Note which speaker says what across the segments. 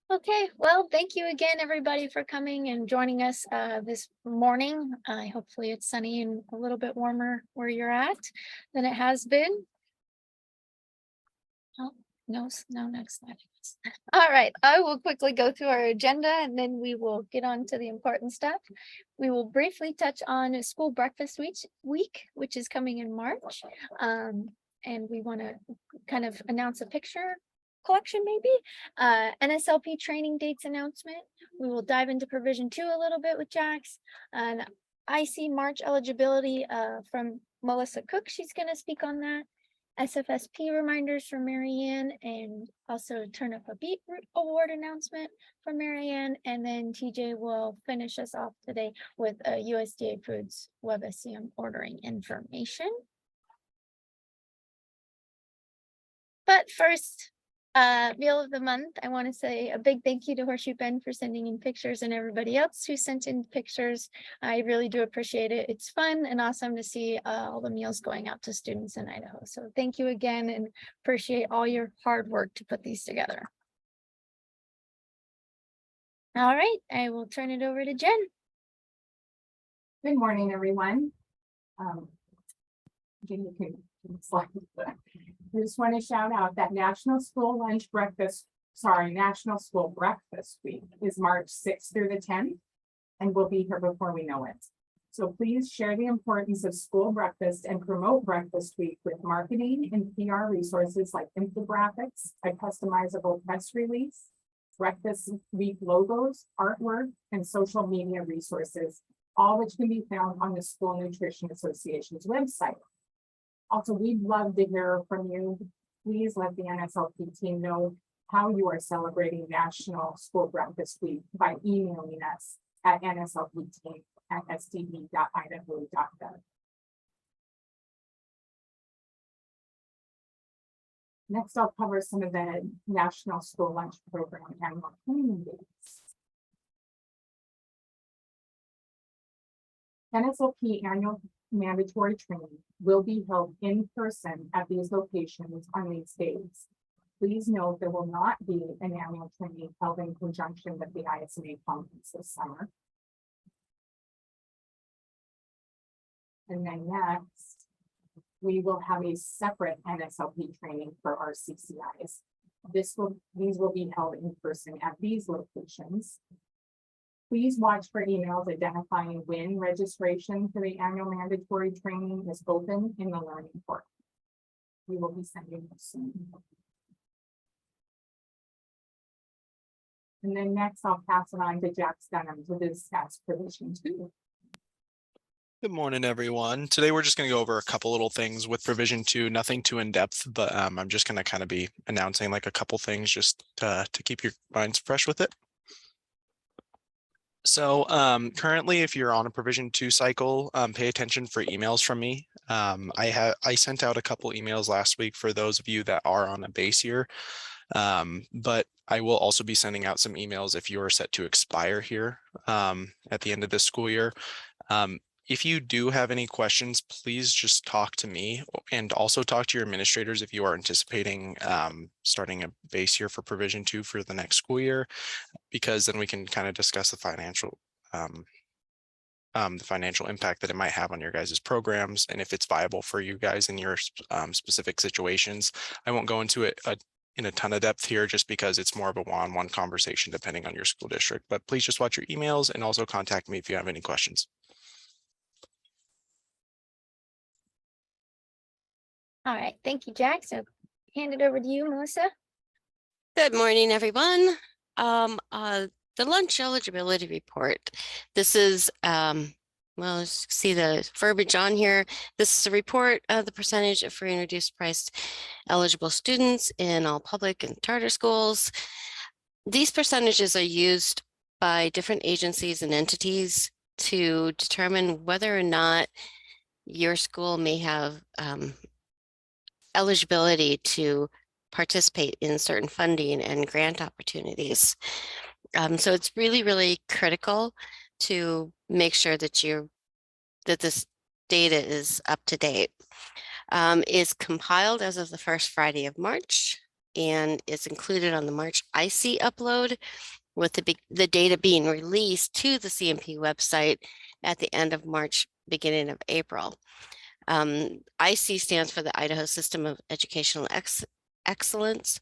Speaker 1: Okay, well, thank you again, everybody, for coming and joining us this morning. Hopefully it's sunny and a little bit warmer where you're at than it has been. Oh, no, no, next slide. All right, I will quickly go through our agenda and then we will get on to the important stuff. We will briefly touch on school breakfast week, which is coming in March. And we want to kind of announce a picture collection maybe. NSLP training dates announcement. We will dive into provision 2 a little bit with Jax. And I see March eligibility from Melissa Cook. She's going to speak on that. SFSP reminders from Marianne, and also Turn Up a Beat award announcement from Marianne. And then TJ will finish us off today with a USDA Foods WebSCM ordering information. But first, Meal of the Month, I want to say a big thank you to Horseshoe Bend for sending in pictures and everybody else who sent in pictures. I really do appreciate it. It's fun and awesome to see all the meals going out to students in Idaho. So thank you again and appreciate all your hard work to put these together. All right, I will turn it over to Jen.
Speaker 2: Good morning, everyone. I just want to shout out that National School Breakfast Week is March 6th through the 10th, and we'll be here before we know it. So please share the importance of school breakfast and promote Breakfast Week with marketing and PR resources like infographics, a customizable press release, Breakfast Week logos, artwork, and social media resources, all which can be found on the School Nutrition Association's website. Also, we'd love to hear from you. Please let the NSLP team know how you are celebrating National School Breakfast Week by emailing us at nslpteam@sdb.idaho.gov. Next, I'll cover some of the National School Lunch Program annual training dates. NSLP annual mandatory training will be held in person at these locations on these days. Please note there will not be an annual training held in conjunction with the ISMA conference this summer. And then next, we will have a separate NSLP training for our CCIs. These will be held in person at these locations. Please watch for emails identifying when registration for the annual mandatory training is open in the learning portal. We will be sending this soon. And then next, I'll pass it on to Jax Dunham to discuss provision 2.
Speaker 3: Good morning, everyone. Today we're just going to go over a couple little things with provision 2, nothing too in depth, but I'm just going to kind of be announcing like a couple things just to keep your minds fresh with it. So currently, if you're on a provision 2 cycle, pay attention for emails from me. I sent out a couple emails last week for those of you that are on a base year, but I will also be sending out some emails if you are set to expire here at the end of this school year. If you do have any questions, please just talk to me and also talk to your administrators if you are anticipating starting a base year for provision 2 for the next school year, because then we can kind of discuss the financial impact that it might have on your guys' programs and if it's viable for you guys in your specific situations. I won't go into it in a ton of depth here just because it's more of a one-on-one conversation depending on your school district, but please just watch your emails and also contact me if you have any questions.
Speaker 1: All right, thank you, Jack. So hand it over to you, Melissa.
Speaker 4: Good morning, everyone. The lunch eligibility report. This is, well, let's see the verbiage on here. This is a report of the percentage of free and reduced price eligible students in all public and charter schools. These percentages are used by different agencies and entities to determine whether or not your school may have eligibility to participate in certain funding and grant opportunities. So it's really, really critical to make sure that this data is up to date. Is compiled as of the first Friday of March, and it's included on the March IC upload, with the data being released to the CNP website at the end of March, beginning of April. IC stands for the Idaho System of Educational Excellence.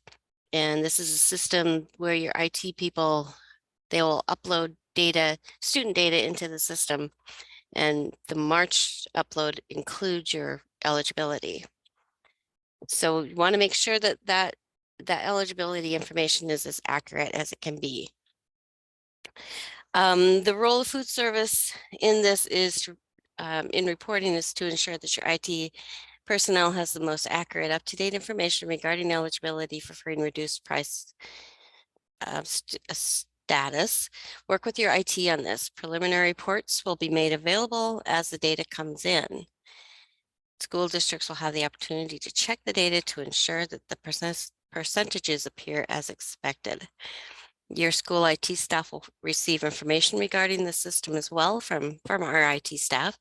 Speaker 4: And this is a system where your IT people, they will upload data, student data into the system. And the March upload includes your eligibility. So you want to make sure that that eligibility information is as accurate as it can be. The role of food service in this is to, in reporting, is to ensure that your IT personnel has the most accurate, up-to-date information regarding eligibility for free and reduced price status. Work with your IT on this. Preliminary reports will be made available as the data comes in. School districts will have the opportunity to check the data to ensure that the percentages appear as expected. Your school IT staff will receive information regarding the system as well from our IT staff.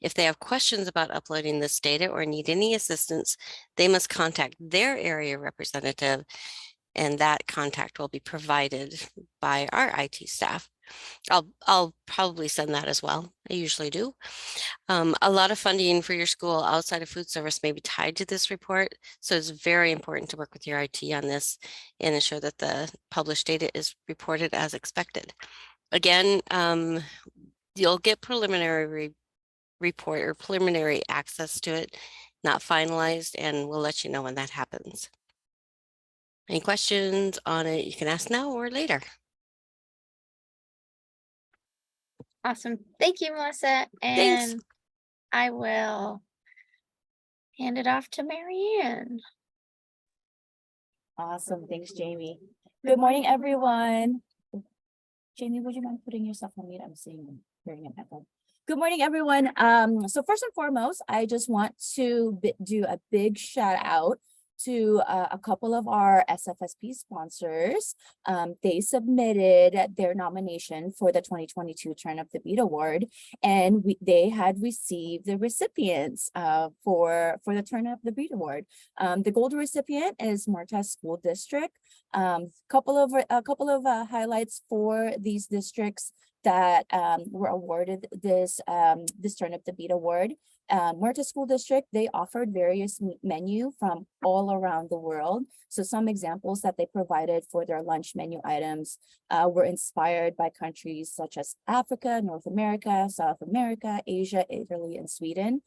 Speaker 4: If they have questions about uploading this data or need any assistance, they must contact their area representative, and that contact will be provided by our IT staff. I'll probably send that as well. I usually do. A lot of funding for your school outside of food service may be tied to this report. So it's very important to work with your IT on this and ensure that the published data is reported as expected. Again, you'll get preliminary report or preliminary access to it, not finalized, and we'll let you know when that happens. Any questions on it, you can ask now or later.
Speaker 1: Awesome. Thank you, Melissa.
Speaker 4: Thanks.
Speaker 1: And I will hand it off to Marianne.
Speaker 5: Awesome. Thanks, Jamie. Good morning, everyone. Jamie, would you mind putting yourself on mute? I'm hearing an echo. Good morning, everyone. So first and foremost, I just want to do a big shout out to a couple of our SFSP sponsors. They submitted their nomination for the 2022 Turn Up the Beat Award, and they had received the recipients for the Turn Up the Beat Award. The gold recipient is Marta School District. A couple of highlights for these districts that were awarded this Turn Up the Beat Award. Marta School District, they offered various menu from all around the world. So some examples that they provided for their lunch menu items were inspired by countries such as Africa, North America, South America, Asia, Italy, and Sweden.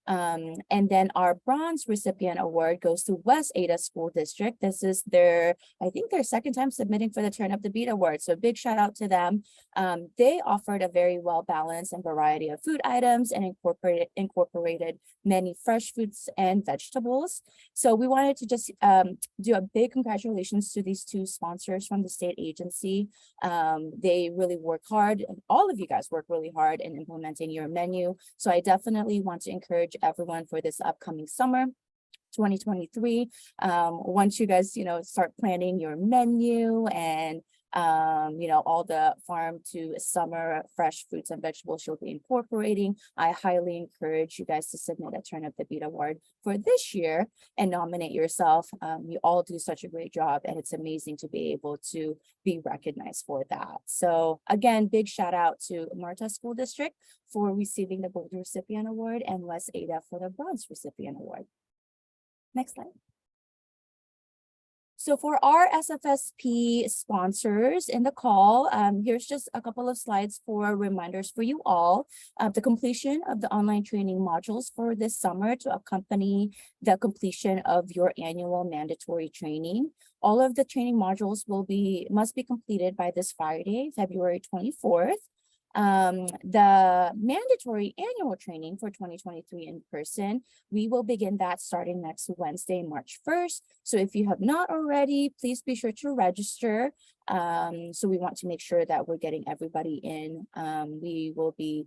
Speaker 5: And then our bronze recipient award goes to West Ada School District. This is I think their second time submitting for the Turn Up the Beat Award. So big shout out to them. They offered a very well-balanced and variety of food items and incorporated many fresh fruits and vegetables. So we wanted to just do a big congratulations to these two sponsors from the state agency. They really work hard, and all of you guys work really hard in implementing your menu. So I definitely want to encourage everyone for this upcoming summer 2023. Once you guys start planning your menu and all the farm to summer fresh fruits and vegetables you'll be incorporating, I highly encourage you guys to submit a Turn Up the Beat Award for this year and nominate yourself. You all do such a great job, and it's amazing to be able to be recognized for that. So again, big shout out to Marta School District for receiving the gold recipient award and West Ada for the bronze recipient award. Next slide. So for our SFSP sponsors in the call, here's just a couple of slides for reminders for you all. The completion of the online training modules for this summer to accompany the completion of your annual mandatory training. All of the training modules must be completed by this Friday, February 24th. The mandatory annual training for 2023 in person, we will begin that starting next Wednesday, March 1st. So if you have not already, please be sure to register. So we want to make sure that we're getting everybody in. We will be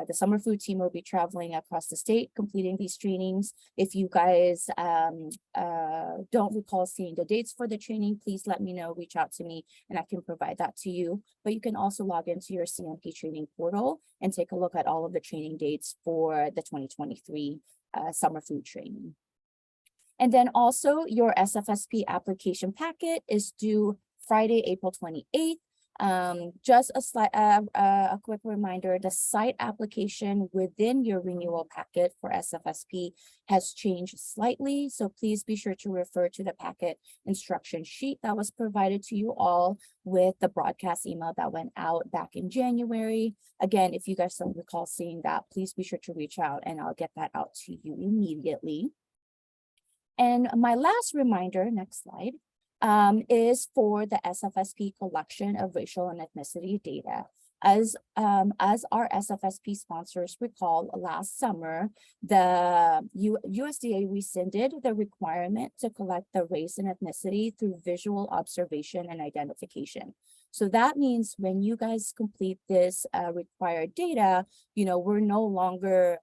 Speaker 5: the summer food team will be traveling across the state, completing these trainings. If you guys don't recall seeing the dates for the training, please let me know, reach out to me, and I can provide that to you. But you can also log into your CNP training portal and take a look at all of the training dates for the 2023 summer food training. And then also your SFSP application packet is due Friday, April 28th. Just a quick reminder, the site application within your renewal packet for SFSP has changed slightly. So please be sure to refer to the packet instruction sheet that was provided to you all with the broadcast email that went out back in January. Again, if you guys don't recall seeing that, please be sure to reach out and I'll get that out to you immediately. And my last reminder, next slide, is for the SFSP collection of racial and ethnicity data. As our SFSP sponsors recall, last summer, the USDA rescinded the requirement to collect the race and ethnicity through visual observation and identification. So that means when you guys complete this required data, we're no longer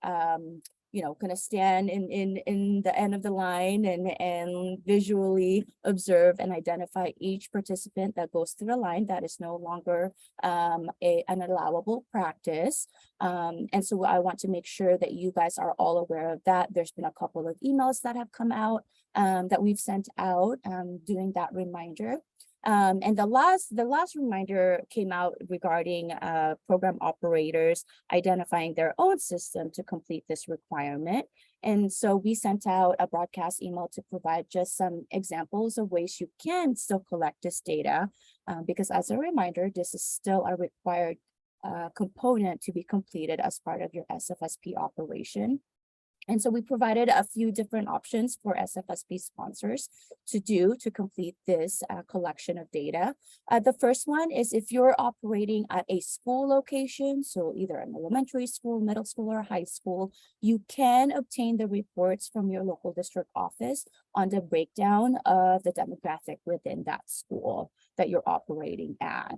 Speaker 5: going to stand in the end of the line and visually observe and identify each participant that goes through the line. That is no longer an allowable practice. And so I want to make sure that you guys are all aware of that. There's been a couple of emails that have come out that we've sent out doing that reminder. And the last reminder came out regarding program operators identifying their own system to complete this requirement. And so we sent out a broadcast email to provide just some examples of ways you can still collect this data, because as a reminder, this is still a required component to be completed as part of your SFSP operation. And so we provided a few different options for SFSP sponsors to complete this collection of data. The first one is if you're operating at a school location, so either an elementary school, middle school, or high school, you can obtain the reports from your local district office on the breakdown of the demographic within that school that you're operating at.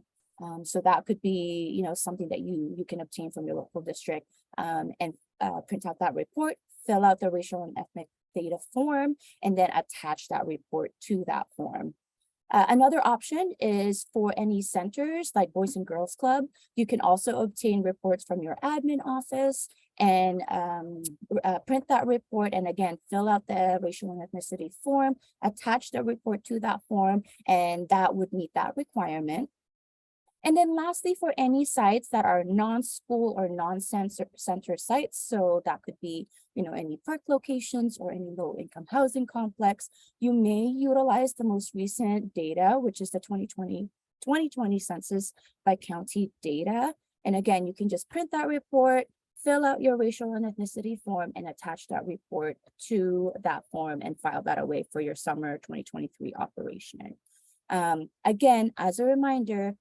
Speaker 5: So that could be, something that you can obtain from your local district and print out that report, fill out the racial and ethnic data form, and then attach that report to that form. Another option is for any centers like Boys and Girls Club. You can also obtain reports from your admin office and print that report, and again, fill out the racial and ethnicity form, attach the report to that form, and that would meet that requirement. And then lastly, for any sites that are non-school or non-center sites, so that could be, any park locations or any low-income housing complex, you may utilize the most recent data, which is the 2020 census by county data. And again, you can just print that report, fill out your racial and ethnicity form, and attach that report to that form and file that away for your summer 2023 operation. Again, as a reminder,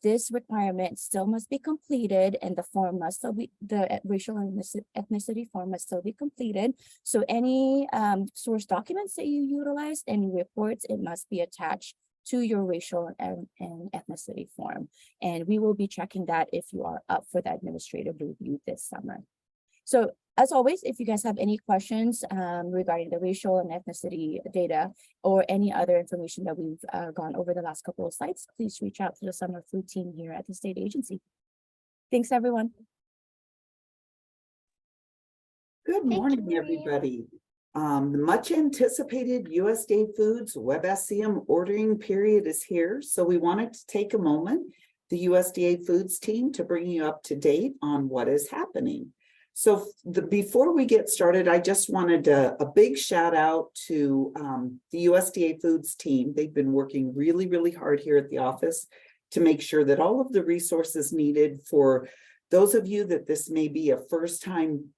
Speaker 5: this requirement still must be completed, and the form must still be, the racial and ethnicity form must still be completed. So any source documents that you utilize, any reports, it must be attached to your racial and ethnicity form. And we will be checking that if you are up for the administrative review this summer. So as always, if you guys have any questions regarding the racial and ethnicity data or any other information that we've gone over the last couple of slides, please reach out to the summer food team here at the state agency. Thanks, everyone.
Speaker 6: Good morning, everybody. The much anticipated USDA Foods WebSCM ordering period is here. So we wanted to take a moment, the USDA Foods team, to bring you up to date on what is happening. So before we get started, I just wanted a big shout out to the USDA Foods team. They've been working really, really hard here at the office to make sure that all of the resources needed for those of you that this may be a first time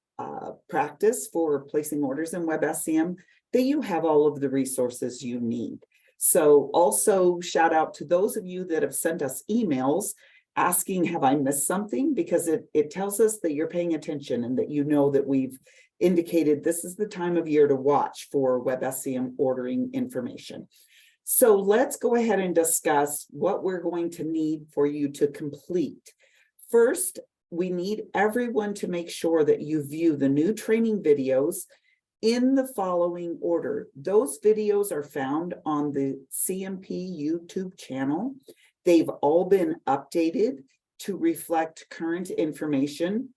Speaker 6: practice for placing orders in WebSCM, that you have all of the resources you need. So also shout out to those of you that have sent us emails asking, have I missed something? Because it tells us that you're paying attention and that you know that we've indicated this is the time of year to watch for WebSCM ordering information. So let's go ahead and discuss what we're going to need for you to complete. First, we need everyone to make sure that you view the new training videos in the following order. Those videos are found on the CNP YouTube channel. They've all been updated to reflect current information.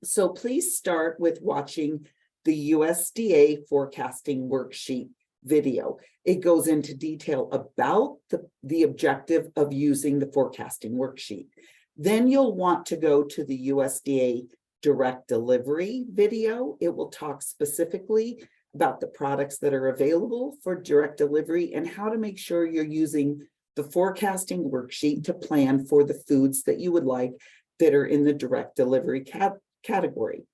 Speaker 6: So please start with watching the USDA forecasting worksheet. video. It goes into detail about the objective of using the forecasting worksheet. Then you'll want to go to the USDA direct delivery video. It will talk specifically about the products that are available for direct delivery and how to make sure you're using the forecasting worksheet to plan for the foods that you would like that are in the direct delivery category.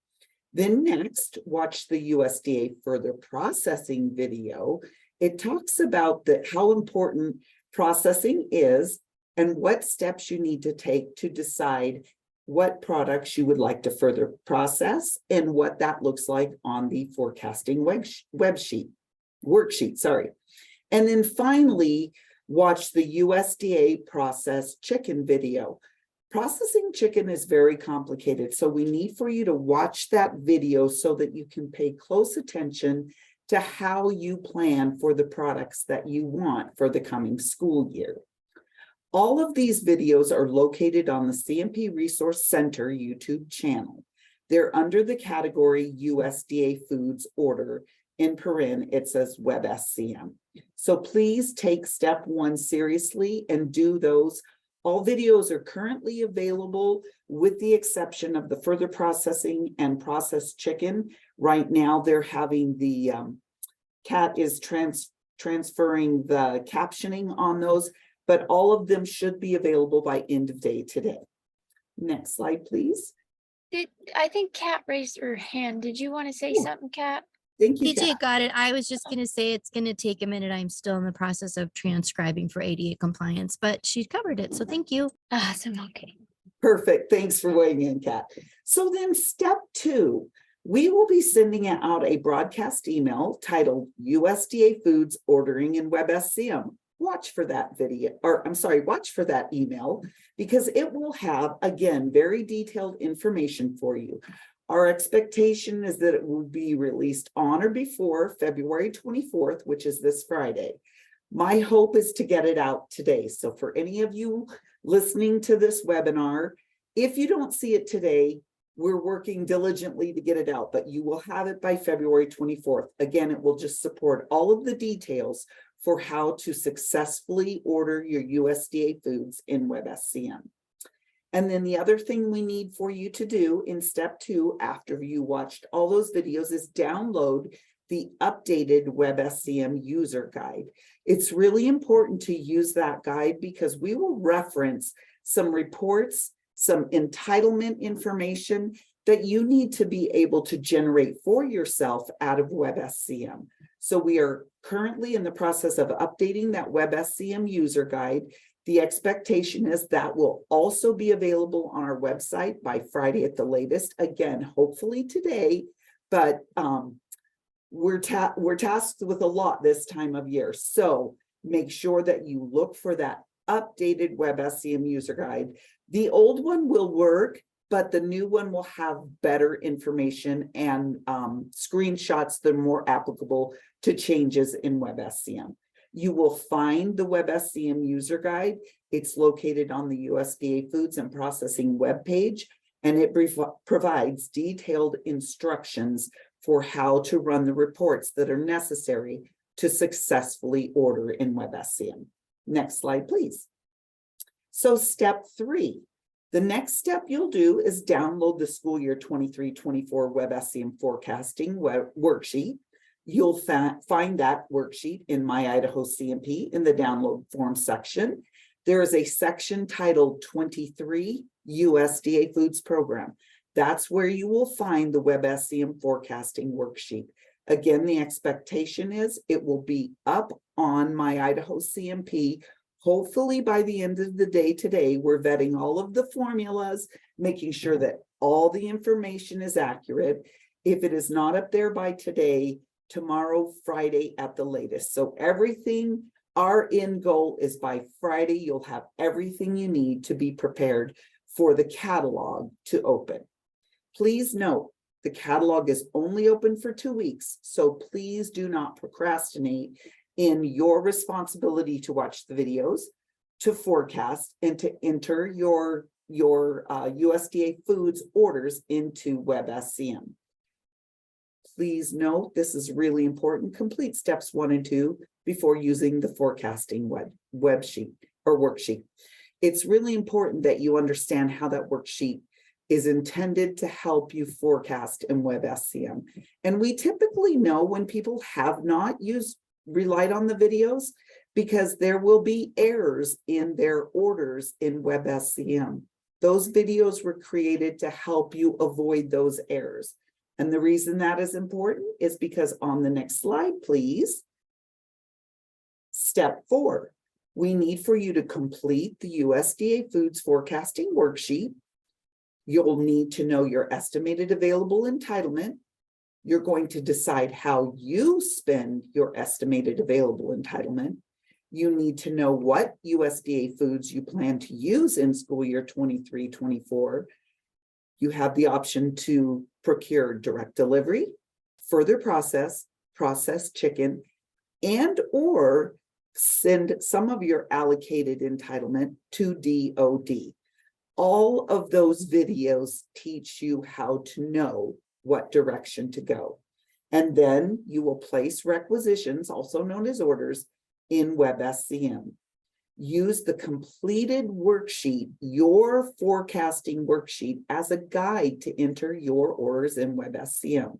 Speaker 6: Then next, watch the USDA further processing video. It talks about how important processing is and what steps you need to take to decide what products you would like to further process and what that looks like on the forecasting worksheet. And then finally, watch the USDA processed chicken video. Processing chicken is very complicated, so we need for you to watch that video so that you can pay close attention to how you plan for the products that you want for the coming school year. All of these videos are located on the CNP Resource Center YouTube channel. They're under the category USDA Foods Order. In paren, it says WebSCM. So please take step 1 seriously and do those. All videos are currently available with the exception of the further processing and processed chicken. Right now, they're having the CAT is transferring the captioning on those, but all of them should be available by end of day today. Next slide, please.
Speaker 1: I think Kat raised her hand. Did you want to say something, Kat?
Speaker 6: Thank you,
Speaker 7: DJ
Speaker 6: Kat.
Speaker 7: got it. I was just going to say it's going to take a minute. I'm still in the process of transcribing for ADA compliance, but she covered it. So thank you.
Speaker 1: Awesome. Okay.
Speaker 6: Perfect. Thanks for weighing in, Kat. So then step 2, we will be sending out a broadcast email titled USDA Foods Ordering in WebSCM. Watch for that watch for that email because it will have, again, very detailed information for you. Our expectation is that it will be released on or before February 24th, which is this Friday. My hope is to get it out today. So for any of you listening to this webinar, if you don't see it today, we're working diligently to get it out, but you will have it by February 24th. Again, it will just support all of the details for how to successfully order your USDA foods in WebSCM. And then the other thing we need for you to do in step 2, after you watched all those videos, is download the updated WebSCM user guide. It's really important to use that guide because we will reference some reports, some entitlement information that you need to be able to generate for yourself out of WebSCM. So we are currently in the process of updating that WebSCM user guide. The expectation is that will also be available on our website by Friday at the latest. Again, hopefully today, but we're tasked with a lot this time of year. So make sure that you look for that updated WebSCM user guide. The old one will work, but the new one will have better information and screenshots that are more applicable to changes in WebSCM. You will find the WebSCM user guide. It's located on the USDA Foods and Processing webpage, and it provides detailed instructions for how to run the reports that are necessary to successfully order in WebSCM. Next slide, please. So step 3, the next step you'll do is download the school year 23-24 WebSCM forecasting worksheet. You'll find that worksheet in My Idaho CNP in the download form section. There is a section titled 23 USDA Foods Program. That's where you will find the WebSCM forecasting worksheet. Again, the expectation is it will be up on My Idaho CNP. Hopefully by the end of the day today, we're vetting all of the formulas, making sure that all the information is accurate. If it is not up there by today, tomorrow, Friday at the latest. So everything, our end goal is by Friday, you'll have everything you need to be prepared for the catalog to open. Please note, the catalog is only open for 2 weeks, so please do not procrastinate in your responsibility to watch the videos, to forecast, and to enter your USDA foods orders into WebSCM. Please note, this is really important. Complete steps 1 and 2 before using the forecasting web sheet or worksheet. It's really important that you understand how that worksheet is intended to help you forecast in WebSCM. And we typically know when people have not relied on the videos, because there will be errors in their orders in WebSCM. Those videos were created to help you avoid those errors. And the reason that is important is because on the next slide, please. Step 4, we need for you to complete the USDA Foods Forecasting Worksheet. You'll need to know your estimated available entitlement. You're going to decide how you spend your estimated available entitlement. You need to know what USDA foods you plan to use in school year 23-24. You have the option to procure direct delivery, further processed chicken, and or send some of your allocated entitlement to DOD. All of those videos teach you how to know what direction to go. And then you will place requisitions, also known as orders, in WebSCM. Use the completed worksheet, your forecasting worksheet, as a guide to enter your orders in WebSCM.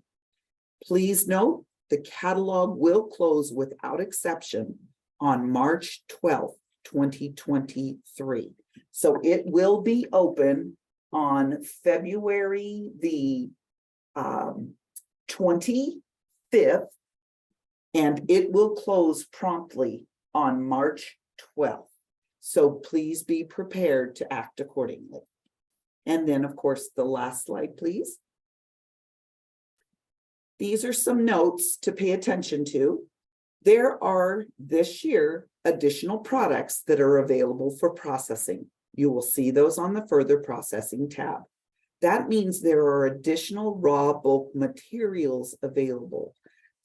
Speaker 6: Please note, the catalog will close without exception on March 12th, 2023. So it will be open on February the 25th, and it will close promptly on March 12th. So please be prepared to act accordingly. And then, of course, the last slide, please. These are some notes to pay attention to. There are this year additional products that are available for processing. You will see those on the further processing tab. That means there are additional raw bulk materials available.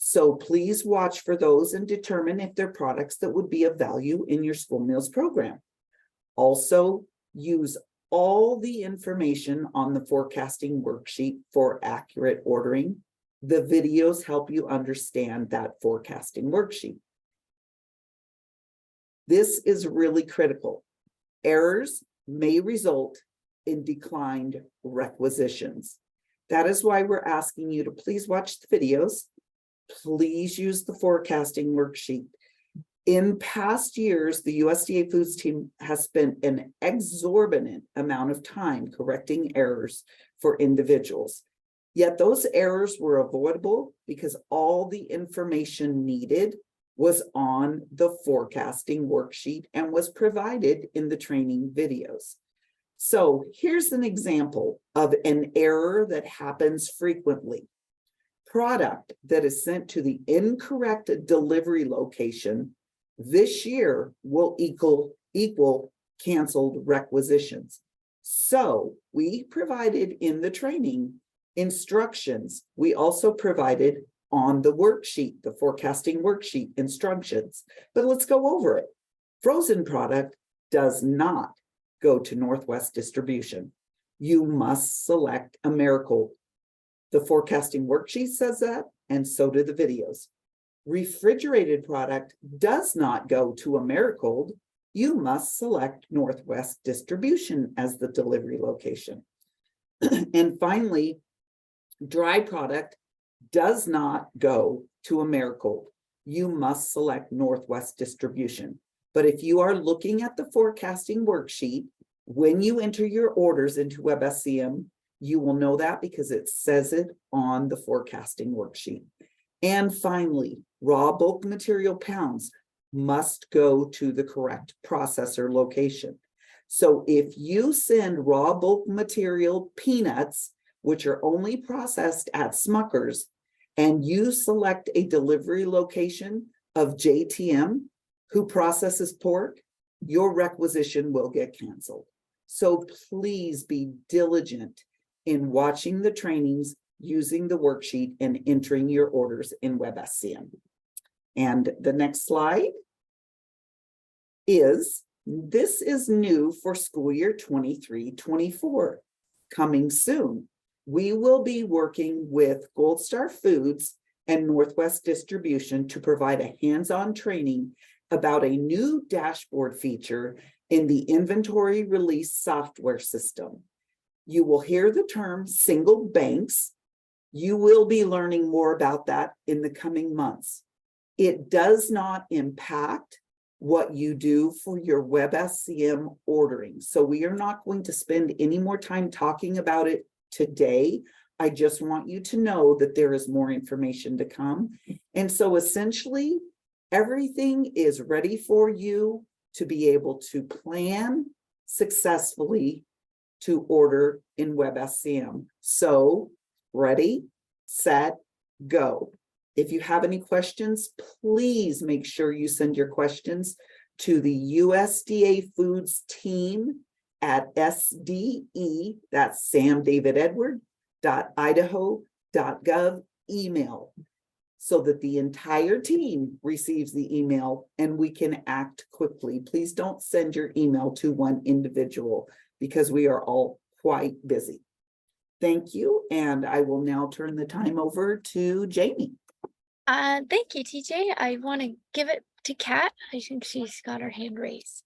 Speaker 6: So please watch for those and determine if they're products that would be of value in your school meals program. Also, use all the information on the forecasting worksheet for accurate ordering. The videos help you understand that forecasting worksheet. This is really critical. Errors may result in declined requisitions. That is why we're asking you to please watch the videos. Please use the forecasting worksheet. In past years, the USDA Foods team has spent an exorbitant amount of time correcting errors for individuals. Yet those errors were avoidable because all the information needed was on the forecasting worksheet and was provided in the training videos. So here's an example of an error that happens frequently. Product that is sent to the incorrect delivery location this year will equal canceled requisitions. So we provided in the training instructions. We also provided on the worksheet, the forecasting worksheet instructions, but let's go over it. Frozen product does not go to Northwest distribution. You must select Americold. The forecasting worksheet says that, and so do the videos. Refrigerated product does not go to Americold. You must select Northwest distribution as the delivery location. And finally, dry product does not go to Americold. You must select Northwest distribution. But if you are looking at the forecasting worksheet, when you enter your orders into WebSCM, you will know that because it says it on the forecasting worksheet. And finally, raw bulk material pounds must go to the correct processor location. So if you send raw bulk material peanuts, which are only processed at Smucker's, and you select a delivery location of JTM who processes pork, your requisition will get canceled. So please be diligent in watching the trainings, using the worksheet, and entering your orders in WebSCM. And the next slide is, this is new for school year 23-24, coming soon. We will be working with Gold Star Foods and Northwest Distribution to provide a hands-on training about a new dashboard feature in the inventory release software system. You will hear the term single banks. You will be learning more about that in the coming months. It does not impact what you do for your WebSCM ordering. So we are not going to spend any more time talking about it today. I just want you to know that there is more information to come. And so essentially, everything is ready for you to be able to plan successfully to order in WebSCM. So ready, set, go. If you have any questions, please make sure you send your questions to the USDA Foods team at SDE, that's Sam David Edward, .idaho.gov email, so that the entire team receives the email and we can act quickly. Please don't send your email to one individual because we are all quite busy. Thank you, and I will now turn the time over to Jamie.
Speaker 1: Thank you, TJ. I want to give it to Kat. I think she's got her hand raised.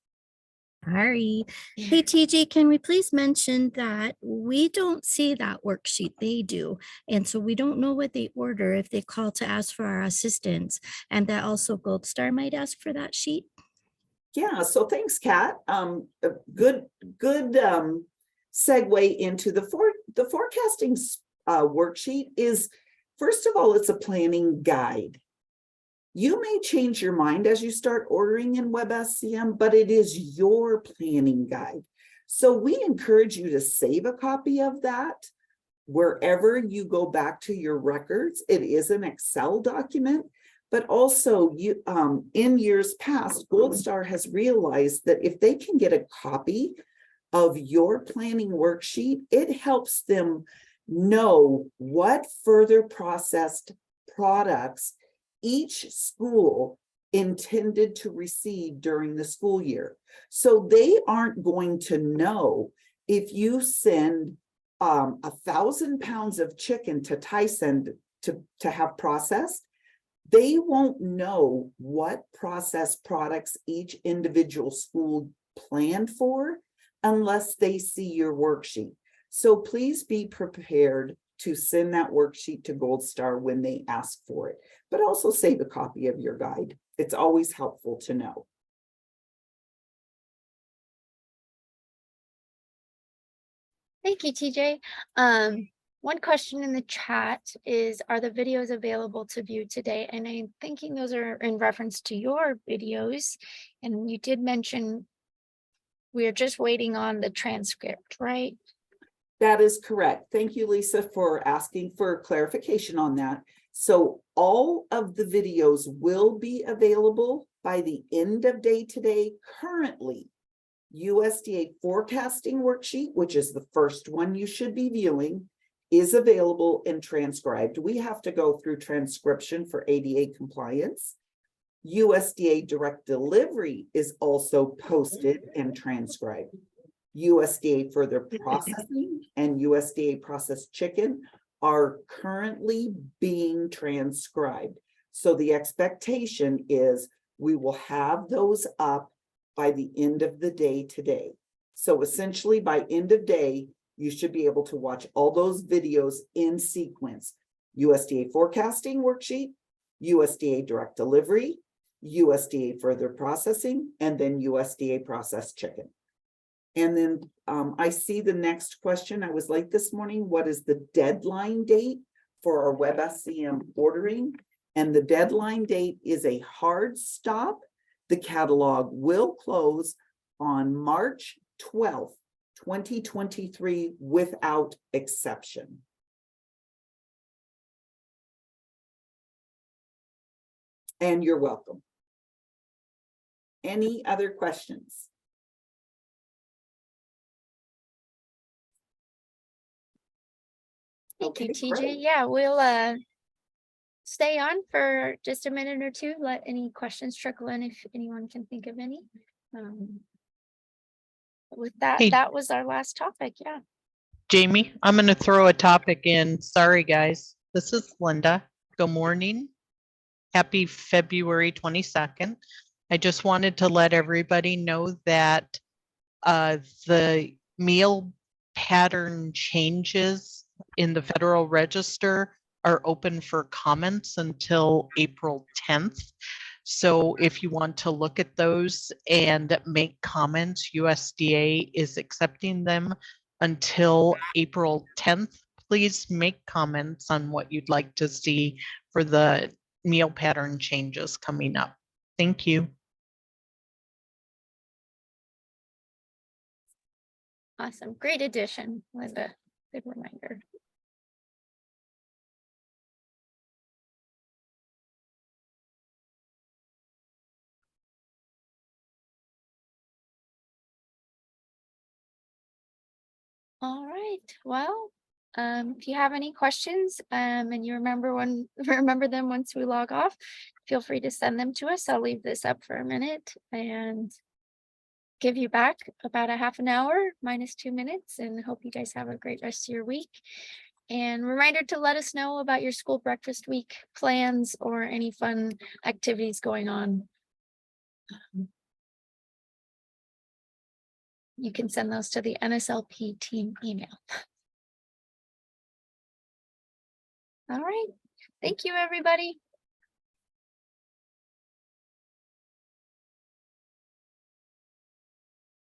Speaker 7: Sorry. Hey, TJ, can we please mention that we don't see that worksheet, they do. And so we don't know what they order if they call to ask for our assistance. And that also Gold Star might ask for that sheet.
Speaker 6: Yeah, so thanks, Kat. A good segue into the forecasting worksheet is, first of all, it's a planning guide. You may change your mind as you start ordering in WebSCM, but it is your planning guide. So we encourage you to save a copy of that wherever you go back to your records. It is an Excel document, but also you in years past, Gold Star has realized that if they can get a copy of your planning worksheet, it helps them know what further processed products each school intended to receive during the school year. So they aren't going to know if you send 1,000 pounds of chicken to Tyson to have processed, they won't know what processed products each individual school planned for unless they see your worksheet. So please be prepared to send that worksheet to Gold Star when they ask for it, but also save a copy of your guide. It's always helpful to know.
Speaker 1: Thank you, TJ. One question in the chat is, are the videos available to view today? And I'm thinking those are in reference to your videos. And you did mention we are just waiting on the transcript, right?
Speaker 6: That is correct. Thank you, Lisa, for asking for clarification on that. So all of the videos will be available by the end of day today. Currently, USDA forecasting worksheet, which is the first one you should be viewing, is available and transcribed. We have to go through transcription for ADA compliance. USDA direct delivery is also posted and transcribed. USDA further processing and USDA processed chicken are currently being transcribed. So the expectation is we will have those up by the end of the day today. So essentially by end of day, you should be able to watch all those videos in sequence. USDA forecasting worksheet, USDA direct delivery, USDA further processing, and then USDA processed chicken. And then I see the next question. I was late this morning. What is the deadline date for our WebSCM ordering? And the deadline date is a hard stop. The catalog will close on March 12th, 2023 without exception. And you're welcome. Any other questions?
Speaker 1: Thank you,
Speaker 6: Okay,
Speaker 1: TJ.
Speaker 6: great.
Speaker 1: Yeah, we'll stay on for just a minute or two. Let any questions trickle in if anyone can think of any. With that,
Speaker 8: Hey.
Speaker 1: that was our last topic. Yeah.
Speaker 8: Jamie, I'm going to throw a topic in. Sorry, guys. This is Linda. Good morning. Happy February 22nd. I just wanted to let everybody know that the meal pattern changes in the Federal Register are open for comments until April 10th. So if you want to look at those and make comments, USDA is accepting them until April 10th. Please make comments on what you'd like to see for the meal pattern changes coming up. Thank you.
Speaker 1: Awesome. Great addition, Linda. Good reminder. All right. Well, if you have any questions, and you remember them once we log off, feel free to send them to us. I'll leave this up for a minute and give you back about a half an hour minus 2 minutes, and hope you guys have a great rest of your week. And reminder to let us know about your school breakfast week plans or any fun activities going on. You can send those to the NSLP team email. All right. Thank you, everybody.